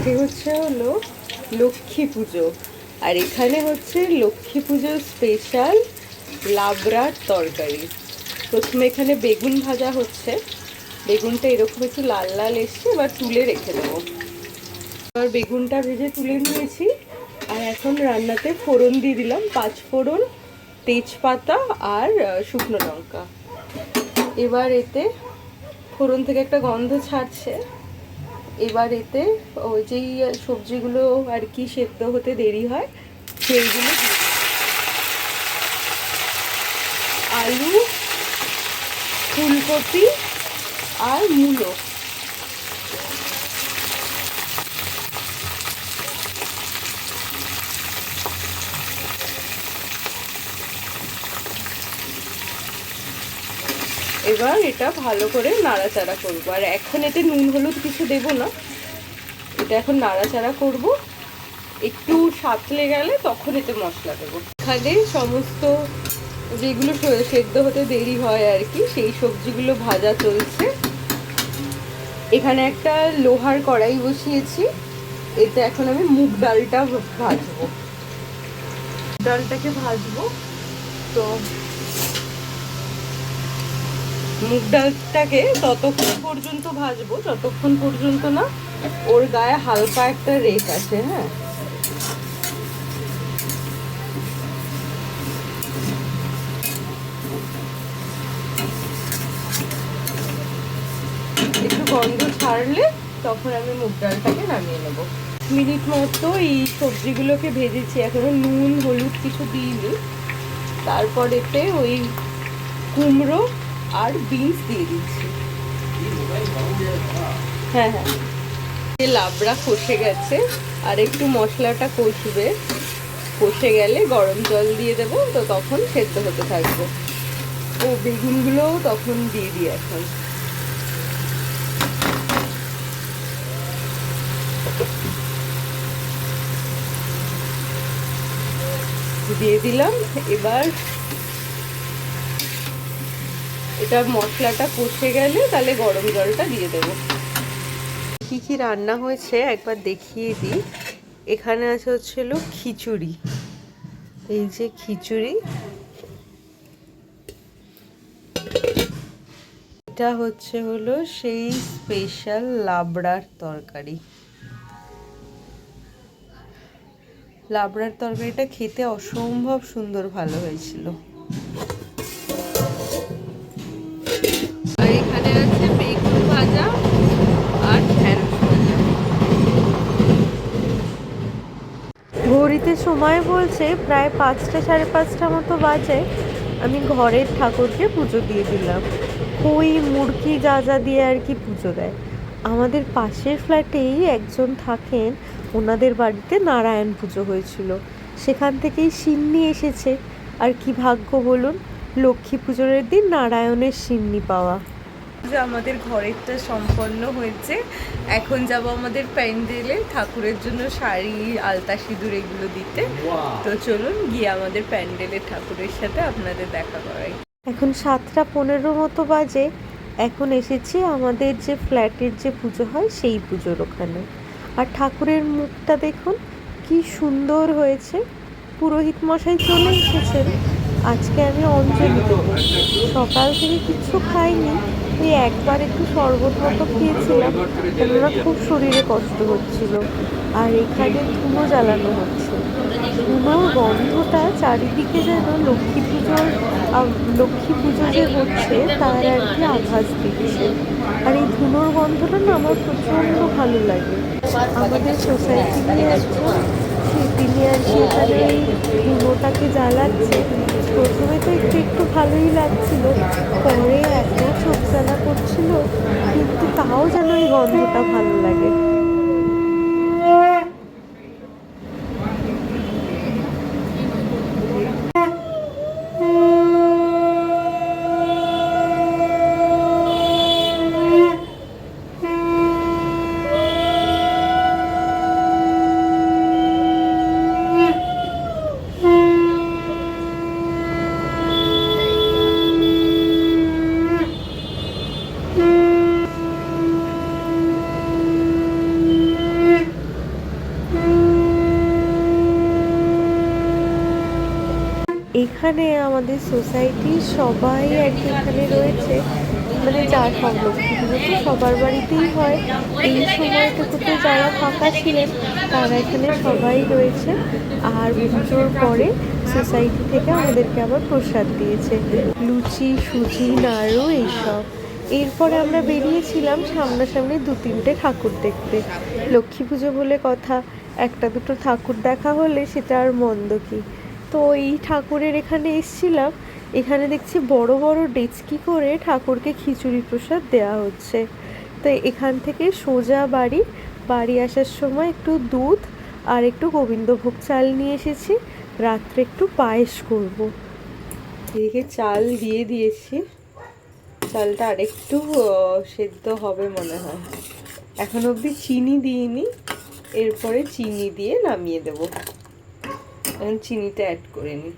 আজকে হলো লক্ষ্মী পুজো, আর এখানে হচ্ছে লক্ষ্মী পুজোর স্পেশাল লাবড়ার তরকারি। প্রথমে এখানে বেগুন ভাজা হচ্ছে, বেগুনটা এরকম একটু লাল লাল এসছে, এবার তুলে রেখে দেবো। এবার বেগুনটা ভেজে তুলে নিয়েছি, আর এখন রান্নাতে ফোড়ন দিয়ে দিলাম, 5 ফোড়ন, তেজপাতা আর শুকনো লঙ্কা। এবার এতে ফোড়ন থেকে একটা গন্ধ ছাড়ছে, এবার এতে ওই যেই সবজিগুলো আর কি সেদ্ধ হতে দেরি হয় সেইগুলো, আলু, ফুলকপি আর মূলো। এবার এটা ভালো করে নাড়াচাড়া করবো, আর এখন এতে নুন হলুদ কিছু দেবো না, এটা এখন নাড়াচাড়া করব। একটু সাঁতলে গেলে তখন এতে মশলা দেবো। এখানে সমস্ত যেগুলো সেদ্ধ হতে দেরি হয় আর কি, সেই সবজিগুলো ভাজা চলছে। এখানে একটা লোহার কড়াই বসিয়েছি, এতে এখন আমি মুগ ডালটা ভাজবো, ডালটাকে ভাজবো। তো মুগ ডালটাকে ততক্ষণ পর্যন্ত ভাজবো যতক্ষণ পর্যন্ত না ওর গায়ে হালকা একটা রেক আছে। হ্যাঁ, একটু গন্ধ ছাড়লে তখন আমি মুগ ডালটাকে নামিয়ে নেব। মিনিট মতো এই সবজিগুলোকে ভেজেছি, এখনো নুন হলুদ কিছু দিইনি। তারপর এতে ওই কুমড়ো আর বিনস দিয়ে দিচ্ছি। হ্যাঁ হ্যাঁ, লাবড়া কষে গেছে, আর একটু মশলাটা কষবে, কষে গেলে গরম জল দিয়ে দেবো, তো তখন সেদ্ধ হতে থাকবে। ও বেগুনগুলোও তখন দিয়ে দিই এখন। দিয়ে দিলাম। এবার এটা মশলাটা কষে গেলে তাহলে গরম জলটা দিয়ে দেবো। কি কি রান্না হয়েছে একবার দেখিয়ে দিই। এখানে আছে হচ্ছিল খিচুড়ি, এই যে খিচুড়ি, এটা হলো সেই স্পেশাল লাবড়ার তরকারি। লাবড়ার তরকারিটা খেতে অসম্ভব সুন্দর ভালো হয়েছিল। আর এখানে আছে বেগুন ভাজা আর ঢেঁড়স ভাজা। ঘড়িতে সময় বলছে প্রায় 5টা সাড়ে 5টা মতো বাজে। আমি ঘরের ঠাকুরকে পুজো দিয়ে দিলাম। ওই মুরগি যা যা দিয়ে আর কি পুজো দেয়। আমাদের পাশের ফ্ল্যাটেই একজন থাকেন, ওনাদের বাড়িতে নারায়ণ পুজো হয়েছিল, সেখান থেকেই সিন্নি এসেছে। আর কি ভাগ্য বলুন, লক্ষ্মী পুজোর দিন নারায়ণের সিন্নি পাওয়া। যে আমাদের ঘরেরটা সম্পন্ন হয়েছে, এখন যাব আমাদের প্যান্ডেলে ঠাকুরের জন্য শাড়ি, আলতা, সিঁদুর এগুলো দিতে। তো চলুন গিয়ে আমাদের প্যান্ডেলের ঠাকুরের সাথে আপনাদের দেখা করাই। এখন 7টা 15 মতো বাজে। এখন এসেছি আমাদের যে ফ্ল্যাটের যে পুজো হয় সেই পুজোর ওখানে। আর ঠাকুরের মুখটা দেখুন কি সুন্দর হয়েছে। পুরোহিত মশাই চলে এসেছেন। আজকে আমি অঞ্জলি দেবো। সকাল থেকে কিচ্ছু খাইনি, ওই একবার একটু শরবত মতো খেয়েছিলাম, কেননা খুব শরীরে কষ্ট হচ্ছিল। আর এখানে ধুনো জ্বালানো হচ্ছে, ধুনোর গন্ধটা চারিদিকে যেন লক্ষ্মী পুজো যে হচ্ছে তার আর কি আভাস দিচ্ছে। আর এই ধুনোর গন্ধটা না আমার প্রচণ্ড ভালো লাগে। আমাদের সোসাইটি নিয়ে একজন, তিনি আর কি এখানে এই ধুনোটাকে জ্বালাচ্ছে। প্রথমে তো একটু একটু ভালোই লাগছিল, পরে এত চোখ জ্বালা করছিল, কিন্তু তাও যেন এই গন্ধটা ভালো লাগে। এখানে আমাদের সোসাইটির সবাই আর কি এখানে রয়েছে, মানে যা সব লক্ষ্মী পুজো তো সবার বাড়িতেই হয়। এই সময়টুকুতে যারা ফাঁকা ছিলেন তারা এখানে সবাই রয়েছে। আর পুজোর পরে সোসাইটি থেকে আমাদেরকে আবার প্রসাদ দিয়েছে, লুচি, সুজি, নাড়ু এইসব। এরপরে আমরা বেরিয়েছিলাম সামনাসামনি 2-3টে ঠাকুর দেখতে। লক্ষ্মী পুজো বলে কথা, একটা দুটো ঠাকুর দেখা হলে সেটা আর মন্দ কি। তো এই ঠাকুরের এখানে এসছিলাম, এখানে দেখছি বড় বড় ডেচকি করে ঠাকুরকে খিচুড়ি প্রসাদ দেওয়া হচ্ছে। তো এখান থেকে সোজা বাড়ি আসার সময় একটু দুধ আর একটু গোবিন্দভোগ চাল নিয়ে এসেছি, রাত্রে একটু পায়েস করব। এদিকে চাল দিয়ে দিয়েছি, চালটা আরেকটু সেদ্ধ হবে মনে হয়। এখন অবধি চিনি দিইনি, এরপরে চিনি দিয়ে নামিয়ে দেবো। এখন চিনিটা অ্যাড করে নিই।